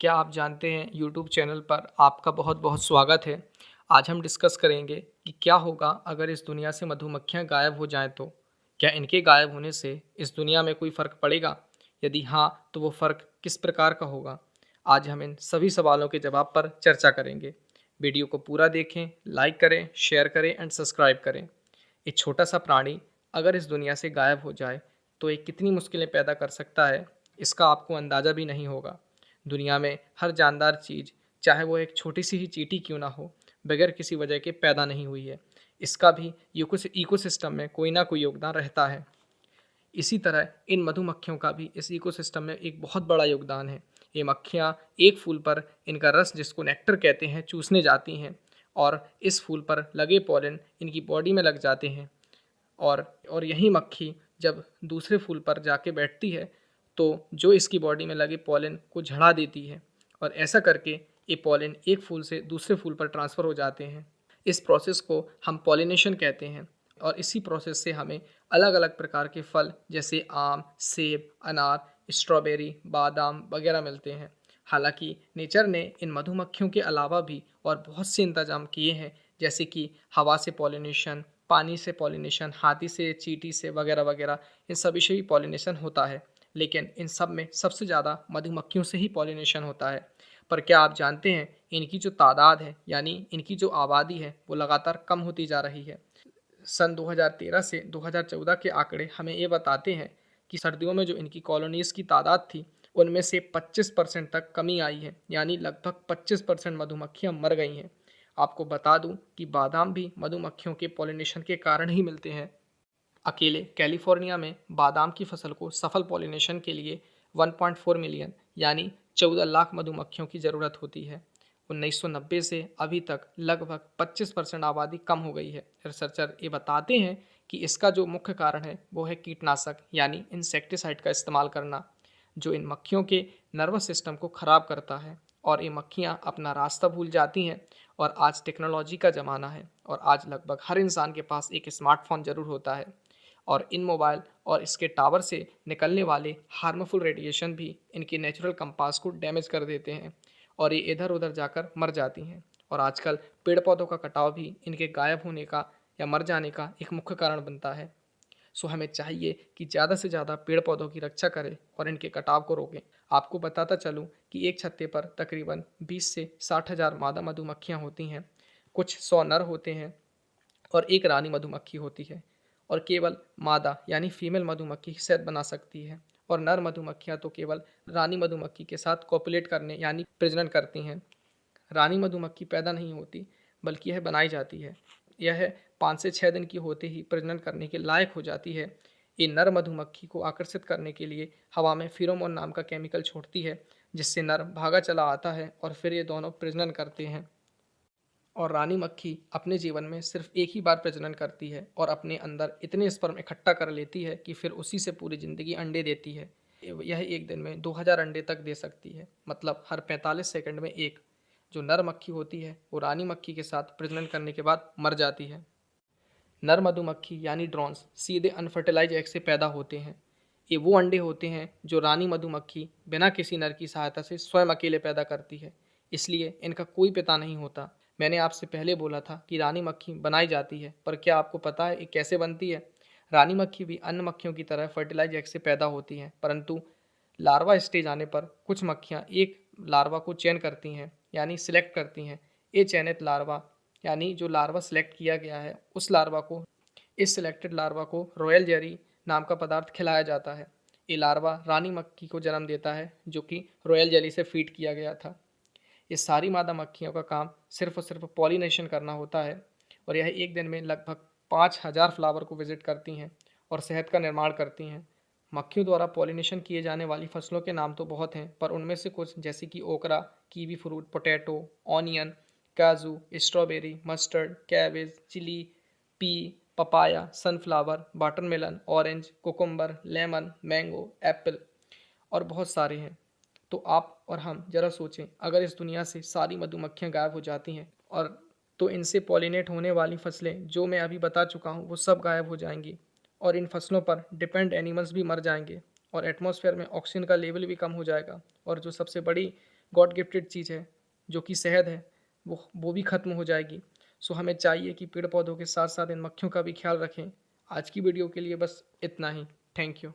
क्या आप जानते हैं यूट्यूब चैनल पर आपका बहुत-बहुत स्वागत है। आज हम डिस्कस करेंगे कि क्या होगा अगर इस दुनिया से मधुमक्खियाँ गायब हो जाएँ तो? क्या इनके गायब होने से इस दुनिया में कोई फ़र्क पड़ेगा? यदि हाँ, तो वो फ़र्क किस प्रकार का होगा? आज हम इन सभी सवालों के जवाब पर चर्चा करेंगे। वीडियो को पूरा देखें, लाइक करें, शेयर करें एंड सब्सक्राइब करें। एक छोटा-सा प्राणी अगर इस दुनिया से गायब हो जाए, तो ये कितनी मुश्किलें पैदा कर सकता है, इसका आपको अंदाज़ा भी नहीं होगा। दुनिया में हर जानदार चीज़, चाहे वो एक छोटी-सी ही चींटी क्यों ना हो, बगैर किसी वजह के पैदा नहीं हुई है। इसका भी इकोसिस्टम में कोई ना कोई योगदान रहता है। इसी तरह इन मधुमक्खियों का भी इस इकोसिस्टम में एक बहुत बड़ा योगदान है। ये मक्खियाँ एक फूल पर इनका रस, जिसको नेक्टर कहते हैं, चूसने जाती हैं और इस फूल पर लगे पॉलन इनकी बॉडी में लग जाते हैं। और यही मक्खी जब दूसरे फूल पर जाके बैठती है, तो जो इसकी बॉडी में लगे पॉलन को झड़ा देती है और ऐसा करके ये पॉलन एक फूल से दूसरे फूल पर ट्रांसफ़र हो जाते हैं। इस प्रोसेस को हम पॉलिनेशन कहते हैं और इसी प्रोसेस से हमें अलग-अलग प्रकार के फल जैसे आम, सेब, अनार, स्ट्रॉबेरी, बादाम वगैरह मिलते हैं। हालाँकि नेचर ने इन मधुमक्खियों के अलावा भी और बहुत से इंतज़ाम किए हैं, जैसे कि हवा से पॉलिनेशन, पानी से पॉलिनेशन, हाथी से, चींटी से वगैरह-वगैरह, इन सभी से भी पॉलिनेशन होता है। लेकिन इन सब में सबसे ज़्यादा मधुमक्खियों से ही पॉलिनेशन होता है। पर क्या आप जानते हैं, इनकी जो तादाद है, यानी इनकी जो आबादी है, वो लगातार कम होती जा रही है। सन 2013 से 2014 के आंकड़े हमें ये बताते हैं कि सर्दियों में जो इनकी कॉलोनीज़ की तादाद थी, उनमें से 25% तक कमी आई है, यानी लगभग 25% मधुमक्खियाँ मर गई हैं। आपको बता दूं कि बादाम भी मधुमक्खियों के पॉलिनेशन के कारण ही मिलते हैं। अकेले कैलिफोर्निया में बादाम की फसल को सफल पॉलिनेशन के लिए 1.4 मिलियन यानी 14 लाख मधुमक्खियों की ज़रूरत होती है। 1990 से अभी तक लगभग 25% आबादी कम हो गई है। रिसर्चर ये बताते हैं कि इसका जो मुख्य कारण है वो है कीटनाशक यानी इंसेक्टिसाइड का इस्तेमाल करना, जो इन मक्खियों के नर्वस सिस्टम को ख़राब करता है और ये मक्खियाँ अपना रास्ता भूल जाती हैं। और आज टेक्नोलॉजी का ज़माना है और आज लगभग हर इंसान के पास एक स्मार्टफोन ज़रूर होता है और इन मोबाइल और इसके टावर से निकलने वाले हार्मफुल रेडिएशन भी इनके नेचुरल कंपास को डैमेज कर देते हैं और ये इधर उधर जाकर मर जाती हैं। और आजकल पेड़ पौधों का कटाव भी इनके गायब होने का या मर जाने का एक मुख्य कारण बनता है। सो हमें चाहिए कि ज़्यादा से ज़्यादा पेड़ पौधों की रक्षा करें और इनके कटाव को रोकें। आपको बताता चलूँ कि एक छत्ते पर तकरीबन 20 से 60,000 मादा मधुमक्खियाँ होती हैं, कुछ 100 नर होते हैं और एक रानी मधुमक्खी होती है। और केवल मादा यानी फीमेल मधुमक्खी ही शहद बना सकती है और नर मधुमक्खियाँ तो केवल रानी मधुमक्खी के साथ कॉपुलेट करने यानी प्रजनन करती हैं। रानी मधुमक्खी पैदा नहीं होती, बल्कि यह बनाई जाती है। यह 5 से 6 दिन की होते ही प्रजनन करने के लायक हो जाती है। ये नर मधुमक्खी को आकर्षित करने के लिए हवा में फिरोमोन नाम का केमिकल छोड़ती है, जिससे नर भागा चला आता है और फिर ये दोनों प्रजनन करते हैं। और रानी मक्खी अपने जीवन में सिर्फ एक ही बार प्रजनन करती है और अपने अंदर इतने स्पर्म इकट्ठा कर लेती है कि फिर उसी से पूरी ज़िंदगी अंडे देती है। यह एक दिन में 2000 अंडे तक दे सकती है, मतलब हर 45 सेकंड में एक। जो नर मक्खी होती है वो रानी मक्खी के साथ प्रजनन करने के बाद मर जाती है। नर मधुमक्खी यानी ड्रोन्स सीधे अनफर्टिलाइज एग से पैदा होते हैं। ये वो अंडे होते हैं जो रानी मधुमक्खी बिना किसी नर की सहायता से स्वयं अकेले पैदा करती है, इसलिए इनका कोई पिता नहीं होता। मैंने आपसे पहले बोला था कि रानी मक्खी बनाई जाती है, पर क्या आपको पता है ये कैसे बनती है? रानी मक्खी भी अन्य मक्खियों की तरह फर्टिलाइज एग से पैदा होती हैं, परंतु लार्वा स्टेज आने पर कुछ मक्खियाँ एक लार्वा को चयन करती हैं, यानी सिलेक्ट करती हैं। ये चयनित लार्वा यानी जो लार्वा सिलेक्ट किया गया है, उस लार्वा को इस सिलेक्टेड लार्वा को रॉयल जेली नाम का पदार्थ खिलाया जाता है। ये लार्वा रानी मक्खी को जन्म देता है, जो कि रॉयल जेली से फीड किया गया था। ये सारी मादा मक्खियों का काम सिर्फ और सिर्फ पॉलिनेशन करना होता है और यह एक दिन में लगभग 5000 फ्लावर को विजिट करती हैं और शहद का निर्माण करती हैं। मक्खियों द्वारा पॉलिनेशन किए जाने वाली फसलों के नाम तो बहुत हैं, पर उनमें से कुछ जैसे कि okra, kiwi fruit, potato, onion, काजू, strawberry, mustard, cabbage, chilli, pea, papaya, sunflower, watermelon, orange, cucumber, lemon, mango, apple और बहुत सारे हैं। तो आप और हम ज़रा सोचें, अगर इस दुनिया से सारी मधुमक्खियाँ गायब हो जाती हैं और तो इनसे पॉलिनेट होने वाली फसलें जो मैं अभी बता चुका हूँ वो सब गायब हो जाएंगी और इन फसलों पर डिपेंड एनिमल्स भी मर जाएंगे और एटमॉस्फेयर में ऑक्सीजन का लेवल भी कम हो जाएगा और जो सबसे बड़ी गॉड गिफ्टेड चीज़ है, जो कि शहद है, वो भी ख़त्म हो जाएगी। सो हमें चाहिए कि पेड़ पौधों के साथ साथ इन मक्खियों का भी ख्याल रखें। आज की वीडियो के लिए बस इतना ही। Thank you.